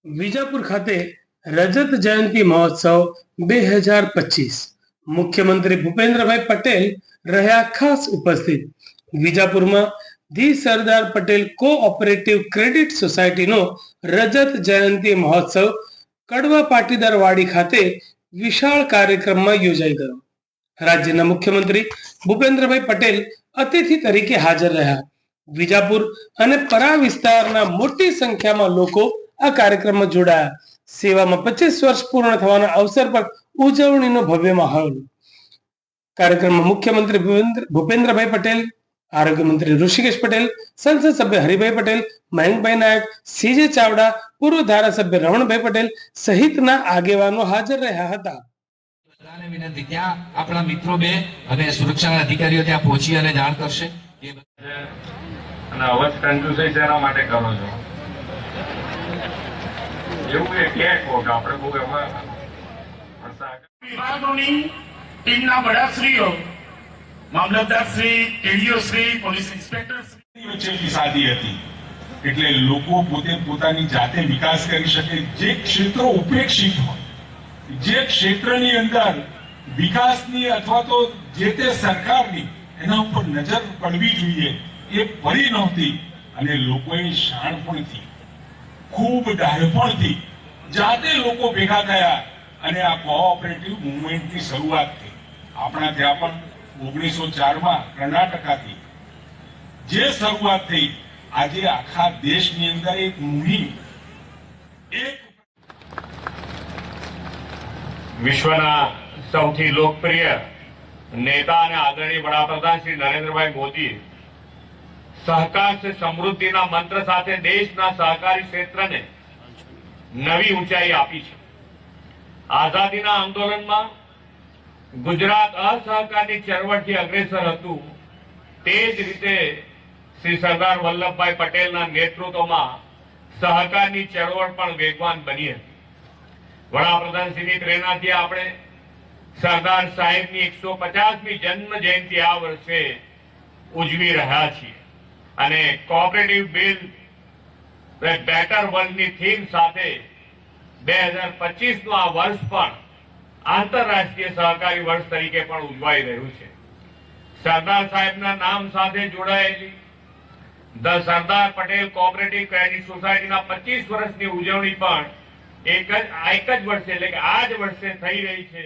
વિજાપુર ખાતે રજત જયંતિ મહોત્સવ 2025 મુખ્યમંત્રી ભૂપેન્દ્રભાઈ પટેલ રહ્યા ખાસ ઉપસ્થિત। વિજાપુરમાં the Sardar Patel cooperative credit સોસાયટીનો રજત જયંતિ મહોત્સવ કડવા પાટીદાર વાડી ખાતે વિશાળ કાર્યક્રમમાં યોજાઈ ગયો। રાજ્યના મુખ્યમંત્રી ભૂપેન્દ્રભાઈ પટેલ અતિથિ તરીકે હાજર રહ્યા। વિજાપુર અને પરા વિસ્તારના મોટી સંખ્યામાં લોકો આ કાર્યક્રમમાં જોડાયા। સેવામાં 25 વર્ષ પૂર્ણ થવાના અવસર પર ઉજવણીનો ભવ્ય માહોલ। કાર્યક્રમમાં મુખ્યમંત્રી ભૂપેન્દ્રભાઈ પટેલ, આરોગ્ય મંત્રી ઋષિકેશ પટેલ, સંસદ સભ્ય હરિભાઈ પટેલ, મયંકભાઈ નાયક, સીજે ચાવડા, પૂર્વ ધારાસભ્ય રમણભાઈ પટેલ સહિતના આગેવાનો હાજર રહ્યા હતા। વિનંતી ત્યાં આપણા મિત્રો બે અને સુરક્ષાના અધિકારીઓ ત્યાં પહોંચી અને જાણ કરશે। અને અવાજ કંજુસાઈ શેના માટે કરો છો? એવું એ કે આપણે બહુ વિભાગોની ટીમના વડાશ્રીઓ, મામલતદારશ્રી, ટીડીઓશ્રી, પોલીસ ઇન્સ્પેક્ટરશ્રી વચ્ચેની સાદી હતી એટલે લોકો પોતે પોતાની જાતે વિકાસ કરી શકે। જે ક્ષેત્રો ઉપેક્ષિત હોય, જે ક્ષેત્રની અંદર વિકાસની અથવા તો જે તે સરકારની એના ઉપર નજર પડવી જોઈએ એ પડી નહોતી અને લોકોએ શાણપણથી, ખૂબ ડાયપણથી જાતે લોકો ભેગા થયા અને આ કોઓપરેટિવ મુવમેન્ટની શરૂઆત થઈ। આપણા ત્યાં પણ 1904માં કર્ણાટકાથી જે શરૂઆત થઈ, આજે આખા દેશની અંદર એક મુહિમ, એક વિશ્વના સૌથી લોકપ્રિય નેતા અને આદરણીય વડાપ્રધાન શ્રી નરેન્દ્રભાઈ મોદી સહકાર સે સમૃદ્ધિના મંત્ર સાથે દેશના સહકારી ક્ષેત્રને નવી ઊંચાઈ આપી છે। આઝાદીના આંદોલનમાં ગુજરાત અસહકારની ચળવળથી અગ્રેસર હતું, તે જ રીતે શ્રી સરદાર વલ્લભભાઈ પટેલના નેતૃત્વમાં સહકારની ચળવળ પણ વેગવાન બની હતી। વડાપ્રધાનશ્રીની પ્રેરણાથી આપણે સરદાર સાહેબની 150મી જન્મ જયંતિ આ વર્ષે ઉજવી રહ્યા છીએ અને કોઓપરેટિવ બિલ બેટર વર્લ્ડની થીમ સાથે 2025નું આ વર્ષ પણ આંતરરાષ્ટ્રીય સહકારી વર્ષ તરીકે પણ ઉજવાઈ રહ્યું છે। સરદાર સાહેબના નામ સાથે જોડાયેલી the Sardar Patel cooperative credit સોસાયટીના 25 વર્ષની ઉજવણી પણ એક જ વર્ષે એટલે કે આ જ વર્ષે થઈ રહી છે।